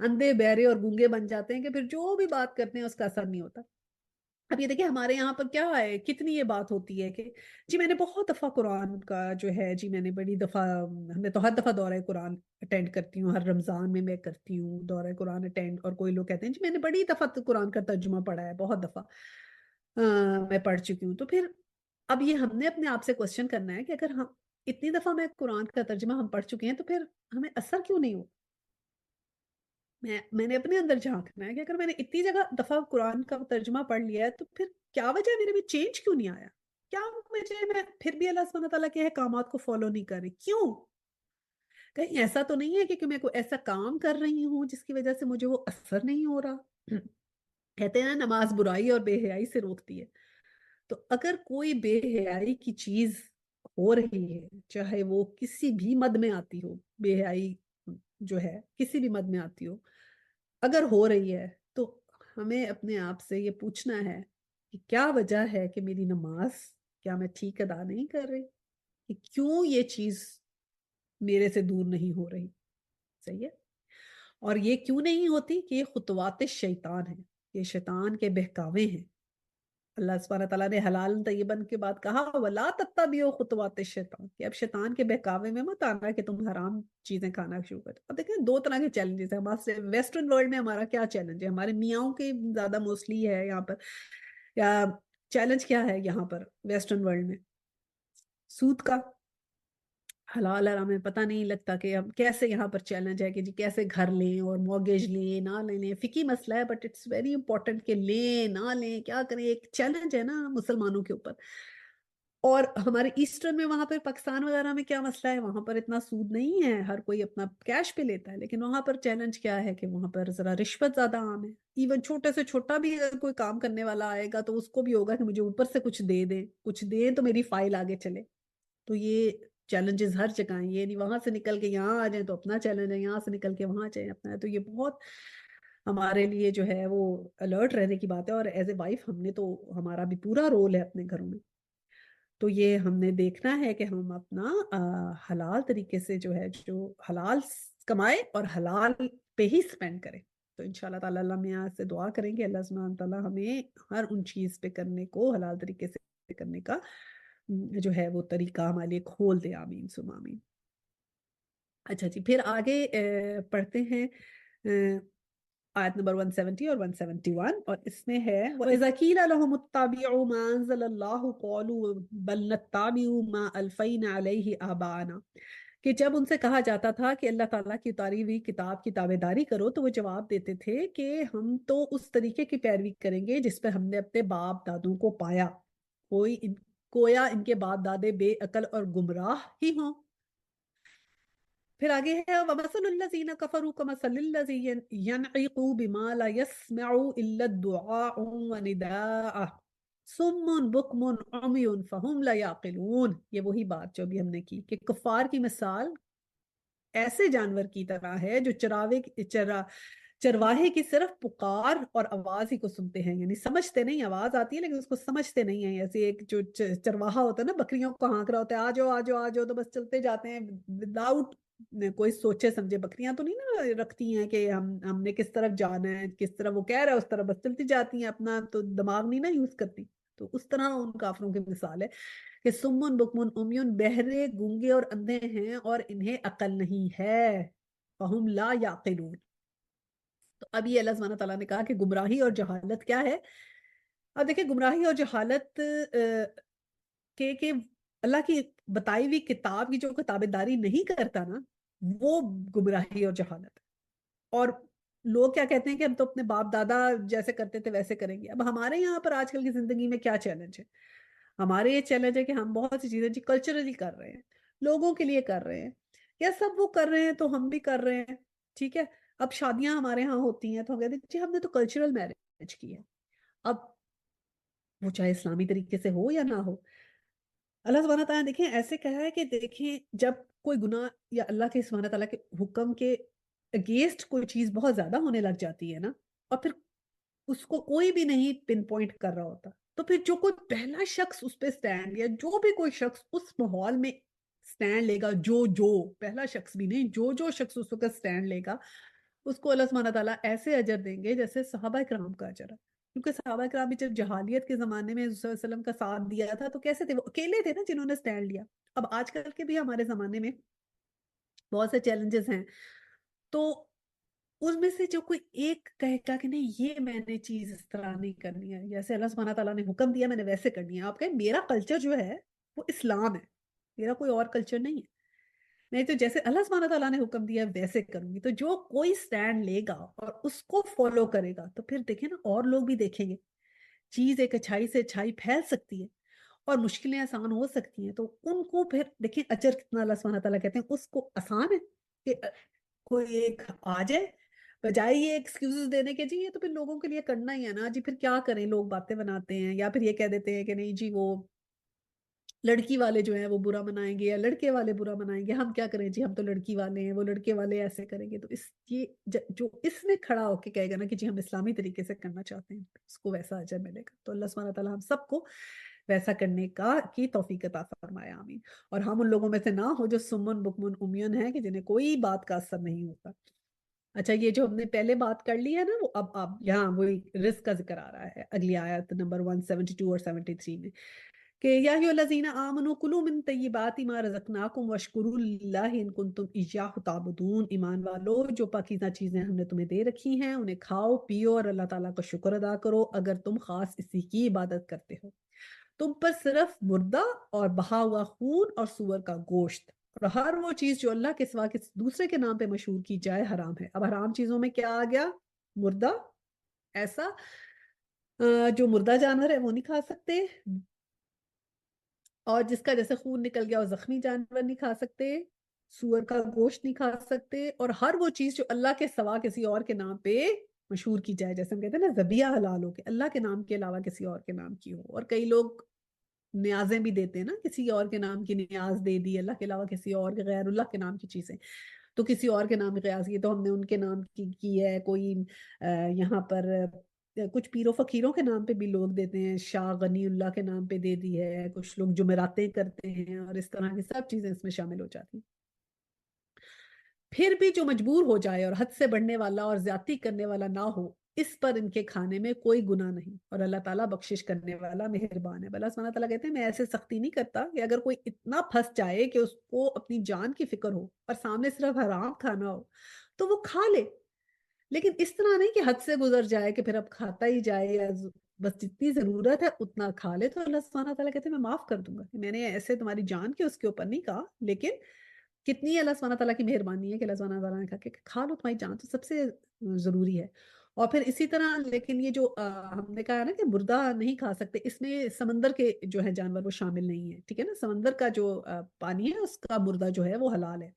اندھے بہرے اور گونگے بن جاتے ہیں کہ پھر جو بھی بات کرتے ہیں اس کا اثر نہیں ہوتا۔ اب یہ دیکھیں ہمارے یہاں پر کیا ہے، کتنی یہ بات ہوتی ہے کہ جی میں نے بہت دفعہ قرآن کا جو ہے، جی میں نے بڑی دفعہ، میں تو ہر دفعہ دورہ قرآن اٹینڈ کرتی ہوں، ہر رمضان میں کرتی ہوں دورہ قرآن اٹینڈ، اور کوئی لوگ کہتے ہیں جی میں نے بڑی دفعہ قرآن کا ترجمہ پڑھا ہے، بہت دفعہ میں پڑھ چکی ہوں۔ تو پھر اب یہ ہم نے اپنے آپ سے کوشچن کرنا ہے کہ اگر ہم اتنی دفعہ میں قرآن کا ترجمہ ہم پڑھ چکے ہیں تو پھر ہمیں اثر کیوں نہیں ہو؟ میں نے اپنے اندر جھانکنا ہے کہ اگر میں نے اتنی جگہ دفعہ قرآن کا ترجمہ پڑھ لیا ہے تو پھر کیا وجہ ہے میرے میں چینج کیوں نہیں آیا؟ کیا وجہ ہے میں پھر بھی اللہ سبحانہ تعالیٰ کے احکامات کو فالو نہیں کر رہی؟ کیوں؟ کہیں ایسا تو نہیں ہے کہ میں کوئی ایسا کام کر رہی ہوں جس کی وجہ سے مجھے وہ اثر نہیں ہو رہا؟ کہتے ہیں نا نماز برائی اور بے حیائی سے روکتی ہے۔ تو اگر کوئی بے حیائی کی چیز ہو رہی ہے، چاہے وہ کسی بھی مد میں آتی ہو، بے حیائی جو ہے کسی بھی مد میں آتی ہو، اگر ہو رہی ہے تو ہمیں اپنے آپ سے یہ پوچھنا ہے کہ کیا وجہ ہے کہ میری نماز، کیا میں ٹھیک ادا نہیں کر رہی؟ کہ کیوں یہ چیز میرے سے دور نہیں ہو رہی؟ صحیح ہے؟ اور یہ کیوں نہیں ہوتی؟ کہ یہ خطوات شیطان ہیں، یہ شیطان کے بہکاوے ہیں۔ اللہ سبحانہ تعالیٰ نے حلال طیبن کے بعد کہا وَلَا تَتَّبِعُوا خُطُوَاتِ الشَّیطان، کہ اب شیطان کے بہکاوے میں مت آنا کہ تم حرام چیزیں کھانا شروع کر۔ اب دیکھیں دو طرح کے چیلنجز ہیں ہمارے ویسٹرن ورلڈ میں، ہمارا کیا چیلنج ہے؟ ہمارے میاں کے زیادہ موسٹلی ہے یہاں پر، یا چیلنج کیا ہے یہاں پر ویسٹرن ورلڈ میں؟ سود کا، حلال حرام میں پتہ نہیں لگتا کہ اب کیسے یہاں پر چیلنج ہے کہ جی کیسے گھر لیں اور مورگیج لیں نہ لیں، فقی مسئلہ ہے بٹ اٹس ویری امپورٹنٹ کہ لیں نہ لیں کیا کریں، ایک چیلنج ہے نا مسلمانوں کے اوپر۔ اور ہمارے ایسٹرن میں وہاں پر پاکستان وغیرہ میں کیا مسئلہ ہے؟ وہاں پر اتنا سود نہیں ہے، ہر کوئی اپنا کیش پہ لیتا ہے، لیکن وہاں پر چیلنج کیا ہے کہ وہاں پر ذرا رشوت زیادہ عام ہے۔ ایون چھوٹے سے چھوٹا بھی اگر کوئی کام کرنے والا آئے گا تو اس کو بھی ہوگا کہ مجھے اوپر سے کچھ دیں تو میری فائل آگے چلے۔ تو یہ چیلنجز ہر جگہ ہیں، یہ نہیں وہاں سے نکل کے یہاں آ جائیں تو اپنا چیلنج ہے، یہاں سے نکل کے وہاں جائیں اپنا ہے۔ تو یہ بہت ہمارے لیے جو ہے وہ الرٹ رہنے کی بات ہے، اور ایز اے وائف ہم نے تو، ہمارا بھی پورا رول ہے اپنے گھروں میں۔ تو یہ ہم نے دیکھنا ہے کہ ہم اپنا حلال طریقے سے جو ہے، جو حلال کمائے اور حلال پہ ہی سپینڈ کریں۔ تو انشاءاللہ تعالیٰ اللہ میں آج سے دعا کریں گے اللہ سبحانہ تعالیٰ ہمیں ہر ان چیز پہ کرنے کو، حلال طریقے سے کرنے کا جو ہے وہ طریقہ ہمارے لیے کھول دے، آمین ثم آمین۔ اچھا جی، پھر آگے پڑھتے ہیں آیت نمبر 170 اور 171، اور اس میں ہے وَإِذَا قِيلَ لَهُمُ اتَّبِعُوا مَا أَنزَلَ اللَّهُ قَالُوا بَلْ نَتَّبِعُ مَا أَلْفَيْنَا عَلَيْهِ آبَاءَنَا، کہ جب ان سے کہا جاتا تھا کہ اللہ تعالیٰ کی اتاری ہوئی کتاب کی تابعداری کرو تو وہ جواب دیتے تھے کہ ہم تو اس طریقے کی پیروی کریں گے جس پہ ہم نے اپنے باپ دادوں کو پایا، گویا ان کے باپ دادے بے عقل اور گمراہ ہی ہوں۔ پھر آگے ہے وَمَثَلُ الَّذِينَ كَفَرُوا كَمَثَلِ الَّذِي يَنْعِقُ بِمَا لَا يَسْمَعُ إِلَّا الدُّعَاءَ وَنِدَاءَ صُمٌّ بُكْمٌ عُمْيٌ فَهُمْ لَا يَعْقِلُونَ۔ یہ وہی بات جو بھی ہم نے کی کہ کفار کی مثال ایسے جانور کی طرح ہے جو چرواہے کی صرف پکار اور آواز ہی کو سنتے ہیں، یعنی سمجھتے نہیں، آواز آتی ہے لیکن اس کو سمجھتے نہیں ہیں۔ ایسے ایک جو چرواہا ہوتا ہے نا، بکریوں کو ہانک رہا ہوتا ہے آ جاؤ آ جاؤ آ جاؤ، تو بس چلتے جاتے ہیں وداؤٹ کوئی سوچے سمجھے۔ بکریاں تو نہیں نا رکھتی ہیں کہ ہم نے کس طرف جانا ہے، کس طرف وہ کہہ رہا ہے اس طرف بس چلتی جاتی ہیں، اپنا تو دماغ نہیں نا یوز کرتی۔ تو اس طرح ان کافروں کی مثال ہے کہ سمن بکمن امیون، بہرے گونگے اور اندھے ہیں اور انہیں عقل نہیں ہے، فہم لا یعقلون۔ تو اب یہ اللہ سبحانہ تعالیٰ نے کہا کہ گمراہی اور جہالت کیا ہے۔ اب دیکھیں گمراہی اور جہالت کہ اللہ کی بتائی ہوئی کتاب کی جو کتاب داری نہیں کرتا نا، وہ گمراہی اور جہالت ہے۔ اور لوگ کیا کہتے ہیں کہ ہم تو اپنے باپ دادا جیسے کرتے تھے ویسے کریں گے۔ اب ہمارے یہاں پر آج کل کی زندگی میں کیا چیلنج ہے؟ ہمارے یہ چیلنج ہے کہ ہم بہت سی چیزیں جی کلچرلی کر رہے ہیں، لوگوں کے لیے کر رہے ہیں، یا سب وہ کر رہے ہیں تو ہم بھی کر رہے ہیں، ٹھیک ہے۔ اب شادیاں ہمارے ہاں ہوتی ہیں تو ہم کہتے ہیں جی ہم نے تو کلچرل میرج کی ہے، اب وہ چاہے اسلامی طریقے سے ہو یا نہ ہو۔ اللہ سبحانہ تعالیٰ دیکھیں ایسے کہا ہے کہ دیکھیں جب کوئی گناہ یا اللہ کے سبحانہ تعالیٰ کے حکم کے اگینسٹ کوئی چیز بہت زیادہ ہونے لگ جاتی ہے نا، اور پھر اس کو کوئی بھی نہیں پن پوائنٹ کر رہا ہوتا، تو پھر جو کوئی پہلا شخص اس پہ سٹینڈ، یا جو بھی کوئی شخص اس ماحول میں سٹینڈ لے گا، جو پہلا شخص بھی نہیں، جو شخص اس وقت سٹینڈ لے گا، اس کو اللہ سبحانہ تعالیٰ ایسے اجر دیں گے جیسے صحابہ کرام کا اجر ہے، کیونکہ صحابہ کرام بھی جب جہالیت کے زمانے میں حضور صلی اللہ علیہ وسلم کا ساتھ دیا تھا تو کیسے تھے؟ وہ اکیلے تھے نا جنہوں نے سٹینڈ لیا. اب آج کل کے بھی ہمارے زمانے میں بہت سے چیلنجز ہیں، تو اس میں سے جو کوئی ایک کہے گا کہ نہیں یہ میں نے چیز اس طرح نہیں کرنی ہے، جیسے اللہ سبحانہ تعالیٰ نے حکم دیا میں نے ویسے کرنی ہے، آپ کہیں میرا کلچر جو ہے وہ اسلام ہے، میرا کوئی اور کلچر نہیں ہے، نہیں تو جیسے اللہ سبحانہ تعالیٰ نے حکم دیا ویسے کروں گی. تو جو کوئی سٹینڈ لے گا اور اس کو فالو کرے گا تو پھر دیکھیں نا اور لوگ بھی دیکھیں گے، چیز ایک اچھائی سے اچھائی پھیل سکتی ہے اور مشکلیں آسان ہو سکتی ہیں، تو ان کو پھر دیکھیں اجر کتنا اللہ سبحانہ تعالیٰ کہتے ہیں اس کو آسان ہے کہ کوئی ایک آ جائے بجائے یہ ایکسکیوزز دینے کے جی یہ تو پھر لوگوں کے لیے کرنا ہی ہے نا جی، پھر کیا کریں، لوگ باتیں بناتے ہیں یا پھر یہ کہہ دیتے ہیں کہ نہیں جی وہ لڑکی والے جو ہیں وہ برا منائیں گے یا لڑکے والے برا منائیں گے، ہم کیا کریں جی ہم تو لڑکی والے ہیں، وہ لڑکے والے ایسے کریں گے. تو یہ جو اس میں کھڑا ہو کے کہے گا نا کہ جی ہم اسلامی طریقے سے کرنا چاہتے ہیں اس کو ویسا اجر ملے گا. تو اللہ سبحانہ تعالیٰ ہم سب کو ویسا کرنے کی توفیق عطا فرمائے، آمین. اور ہم ان لوگوں میں سے نہ ہو جو سمن بکمن امیون ہیں کہ جنہیں کوئی بات کا اثر نہیں ہوتا. اچھا یہ جو ہم نے پہلے بات کر لی ہے نا وہ اب یہاں وہی رزق کا ذکر آ رہا ہے اگلی آیت نمبر 172 اور 73 میں کہ یا ایھا الذین آمنوا کلوا من طیبات ما رزقناکم واشکروا للہ ان کنتم ایاہ تعبدون. ایمان والو جو پاکیزہ چیزیں ہم نے تمہیں دے رکھی ہیں انہیں کھاؤ پیو اور اللہ تعالیٰ کا شکر ادا کرو اگر تم خاص اسی کی عبادت کرتے ہو. تم پر صرف مردہ اور بہا ہوا خون اور سور کا گوشت اور ہر وہ چیز جو اللہ کے سوا کسی دوسرے کے نام پہ مشہور کی جائے حرام ہے. اب حرام چیزوں میں کیا آ گیا؟ مردہ، ایسا جو مردہ جانور ہے وہ نہیں کھا سکتے، اور جس کا جیسے خون نکل گیا اور زخمی جانور نہیں کھا سکتے، سور کا گوشت نہیں کھا سکتے، اور ہر وہ چیز جو اللہ کے سوا کسی اور کے نام پہ مشہور کی جائے، جیسے ہم کہتے ہیں نا ذبیحہ حلال ہو کہ اللہ کے نام کے علاوہ کسی اور کے نام کی ہو. اور کئی لوگ نیازیں بھی دیتے ہیں نا، کسی اور کے نام کی نیاز دے دی، اللہ کے علاوہ کسی اور کے غیر اللہ کے نام کی چیزیں، تو کسی اور کے نام کی قیاس کی تو ہم نے ان کے نام کی ہے. کوئی یہاں پر کچھ پیر و فقیروں کے نام پہ بھی لوگ دیتے ہیں، شاہ غنی اللہ کے نام پہ دے دی ہے، کچھ لوگ جمعراتیں کرتے ہیں اور اس طرح کی سب چیزیں اس میں شامل ہو جاتی ہیں. پھر بھی جو مجبور ہو جائے اور حد سے بڑھنے والا اور زیادتی کرنے والا نہ ہو اس پر ان کے کھانے میں کوئی گناہ نہیں، اور اللہ تعالیٰ بخشش کرنے والا مہربان ہے. اللہ سبحانہ تعالیٰ کہتے ہیں میں ایسے سختی نہیں کرتا کہ اگر کوئی اتنا پھنس جائے کہ اس کو اپنی جان کی فکر ہو اور سامنے صرف حرام کھانا ہو تو وہ کھا لے، لیکن اس طرح نہیں کہ حد سے گزر جائے کہ پھر اب کھاتا ہی جائے، یا بس جتنی ضرورت ہے اتنا کھا لے. تو اللہ سبحانہ تعالیٰ کہتے ہیں میں معاف کر دوں گا. میں نے ایسے تمہاری جان کے اس کے اوپر نہیں کہا، لیکن کتنی اللہ سبحانہ تعالیٰ کی مہربانی ہے کہ اللہ سبحانہ تعالیٰ نے کہا کہ کھا لو، تمہاری جان تو سب سے ضروری ہے. اور پھر اسی طرح لیکن یہ جو ہم نے کہا نا کہ مردہ نہیں کھا سکتے، اس میں سمندر کے جو ہے جانور وہ شامل نہیں ہے، ٹھیک ہے نا. سمندر کا جو پانی ہے اس کا مردہ جو ہے وہ حلال ہے.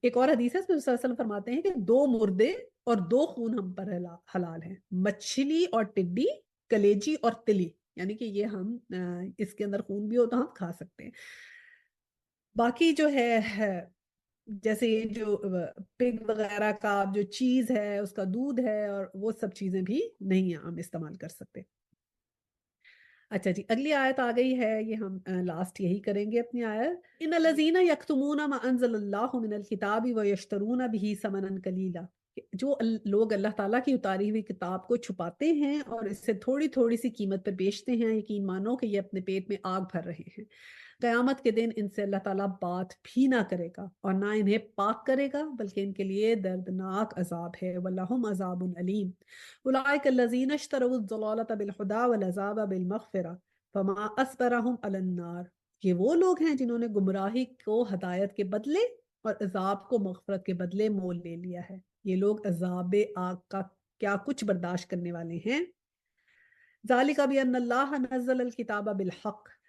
ایک اور حدیث ہے اس میں صلی اللہ علیہ وسلم فرماتے ہیں کہ 2 مردے اور 2 خون ہم پر حلال ہیں، مچھلی اور ٹڈی، کلیجی اور تلی، یعنی کہ یہ ہم اس کے اندر خون بھی ہو تو ہم کھا سکتے ہیں. باقی جو ہے جیسے یہ جو پگ وغیرہ کا جو چیز ہے اس کا دودھ ہے اور وہ سب چیزیں بھی نہیں ہم استعمال کر سکتے. اچھا جی اگلی آیت آ گئی ہے، یہ ہم لاسٹ یہی کریں گے اپنی آیت. ان الذین یکتمون ما انزل اللہ من الکتاب ویشترون به ثمنا قلیلا، جو لوگ اللہ تعالیٰ کی اتاری ہوئی کتاب کو چھپاتے ہیں اور اس سے تھوڑی تھوڑی سی قیمت پر بیچتے ہیں، یقین مانو کہ یہ اپنے پیٹ میں آگ بھر رہے ہیں. قیامت کے دن ان سے اللہ تعالیٰ بات بھی نہ کرے گا اور نہ انہیں پاک کرے گا، بلکہ ان کے لیے دردناک عذاب ہے. وَلَهُمْ عَذَابٌ أَلِيمٌ أُولَٰئِكَ الَّذِينَ اشْتَرَوُا الضَّلَالَةَ بِالْهُدَىٰ وَالْعَذَابَ بِالْمَغْفِرَةِ فَمَا أَصْبَرَهُمْ عَلَى النَّارِ. یہ وہ لوگ ہیں جنہوں نے گمراہی کو ہدایت کے بدلے اور عذاب کو مغفرت کے بدلے مول لے لیا ہے. یہ لوگ عذاب آگ کا کیا کچھ برداشت کرنے والے ہیں. ذَلِكَ بِأَنَّ اللَّهَ نَزَّلَ الْكِتَابَ بِالْحَقِّ،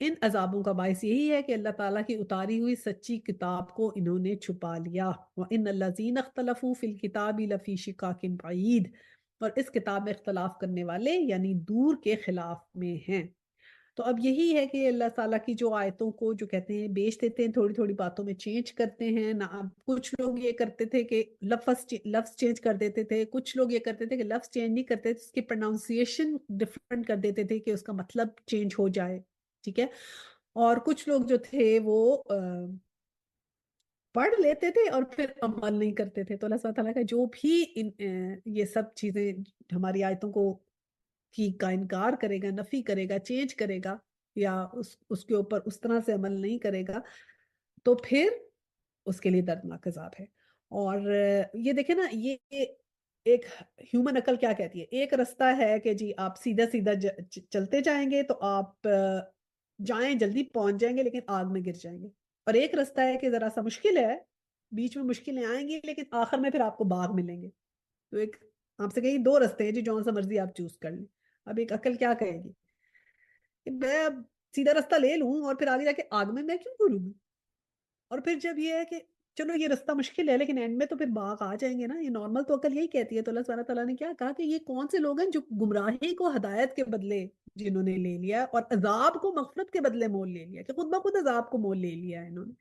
ان عذابوں کا باعث یہی ہے کہ اللہ تعالیٰ کی اتاری ہوئی سچی کتاب کو انہوں نے چھپا لیا. وَإِنَّ الَّذِينَ اخْتَلَفُوا فِي الْكِتَابِ لَفِي شِقَاقٍ بَعِيدٍ، اور اس کتاب میں اختلاف کرنے والے یعنی دور کے خلاف میں ہیں. تو اب یہی ہے کہ اللہ تعالیٰ کی جو آیتوں کو جو کہتے ہیں بیچ دیتے ہیں، تھوڑی تھوڑی باتوں میں چینج کرتے ہیں نا. کچھ لوگ یہ کرتے تھے کہ لفظ چینج کر دیتے تھے، کچھ لوگ یہ کرتے تھے کہ لفظ چینج نہیں کرتے تھے، اس کی پروننسیشن ڈفرینٹ کر دیتے تھے کہ اس کا مطلب چینج ہو جائے، ٹھیک ہے. اور کچھ لوگ جو تھے وہ پڑھ لیتے تھے اور پھر عمل نہیں کرتے تھے. تو اللہ سبحانہ تعالیٰ کا جو بھی یہ سب چیزیں ہماری آیتوں کو کا انکار کرے گا، نفی کرے گا، چینج کرے گا، یا اس کے اوپر اس طرح سے عمل نہیں کرے گا، تو پھر اس کے لیے دردناک عذاب ہے. اور یہ دیکھیں نا، یہ ایک ہیومن عقل کیا کہتی ہے. ایک رستہ ہے کہ جی آپ سیدھا سیدھا چلتے جائیں گے تو آپ جائیں جلدی پہنچ جائیں گے، لیکن آگ میں گر جائیں گے. اور ایک رستہ ہے کہ ذرا سا مشکل ہے، بیچ میں مشکلیں آئیں گی، لیکن آخر میں پھر آپ کو باغ ملیں گے. تو ایک آپ سے کہیں دو رستے ہیں جی، جو سا مرضی آپ چوز کر لیں. اب ایک عقل کیا کہے گی کہ میں اب سیدھا راستہ لے لوں اور پھر آگے جا کے آگ میں کیوں گروں گی. اور پھر جب یہ ہے کہ چلو یہ رستہ مشکل ہے لیکن اینڈ میں تو پھر باغ آ جائیں گے نا. یہ نارمل تو عقل یہی کہتی ہے. تو اللہ سبحانہ تعالیٰ نے کیا کہا کہ یہ کون سے لوگ ہیں جو گمراہی کو ہدایت کے بدلے جنہوں نے لے لیا، اور عذاب کو مغفرت کے بدلے مول لے لیا، کہ خود بخود عذاب کو مول لے لیا ہے انہوں نے.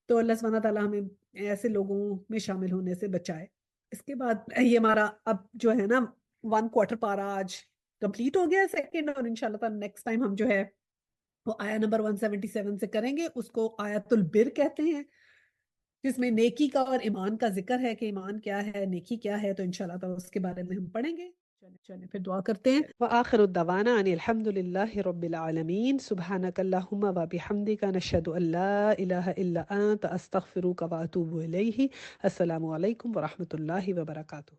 تو اللہ سبحانہ تعالیٰ ہمیں ایسے لوگوں میں شامل ہونے سے بچائے. اس کے بعد یہ ہمارا اب جو ہے نا 1/4 پارا آج کمپلیٹ ہو گیا سیکنڈ، اور انشاءاللہ تعالیٰ نیکسٹ ٹائم ہم جو ہے وہ آیا نمبر 177 سے کریں گے. اس کو آیت البر کہتے ہیں، جس میں نیکی کا اور ایمان کا ذکر ہے کہ ایمان کیا ہے، نیکی کیا ہے. تو انشاءاللہ تعالیٰ اس کے بارے میں ہم پڑھیں گے. چلیں پھر دعا کرتے ہیں. وآخر الدعوانا ان الحمد للہ رب العالمین. سبحانک اللہم و بحمدک، نشہد ان لا الہ الا انت، استغفرک و اتوب الیہ. السلام علیکم ورحمۃ اللہ وبرکاتہ.